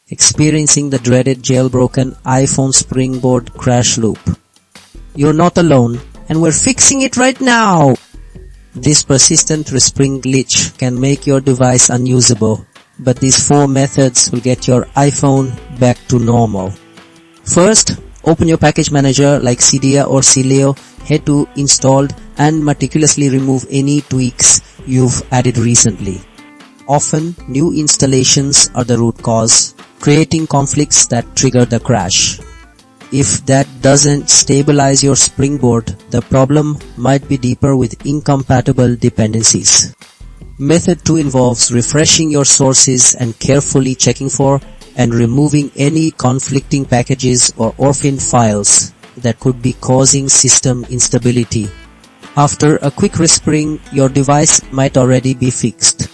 experiencing the dreaded jailbroken iPhone SpringBoard crash loop. You're not alone, and we're fixing it right now! This persistent Respring glitch can make your device unusable, but these 4 methods will get your iPhone back to normal. First, open your package manager like Cydia or Cilio, head to Installed and meticulously remove any tweaks you've added recently. Often, new installations are the root cause, creating conflicts that trigger the crash. If that doesn't stabilize your SpringBoard, the problem might be deeper with incompatible dependencies. Method 2 involves refreshing your sources and carefully checking for and removing any conflicting packages or orphaned files that could be causing system instability. After a quick respring, your device might already be fixed.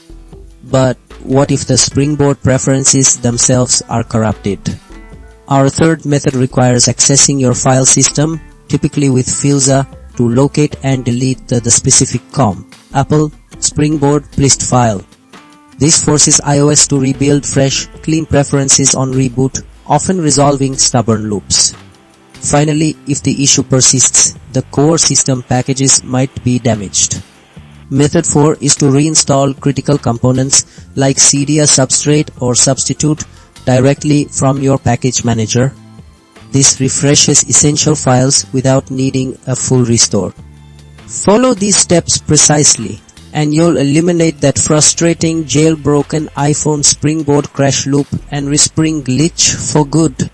But what if the SpringBoard preferences themselves are corrupted? Our third method requires accessing your file system, typically with filza, to locate and delete the specific COM, Apple, SpringBoard list file. This forces iOS to rebuild fresh, clean preferences on reboot, often resolving stubborn loops. Finally, if the issue persists, the core system packages might be damaged. Method 4 is to reinstall critical components like Cydia Substrate or Substitute directly from your package manager. This refreshes essential files without needing a full restore. Follow these steps precisely, and you'll eliminate that frustrating jailbroken iPhone SpringBoard crash loop and Respring glitch for good.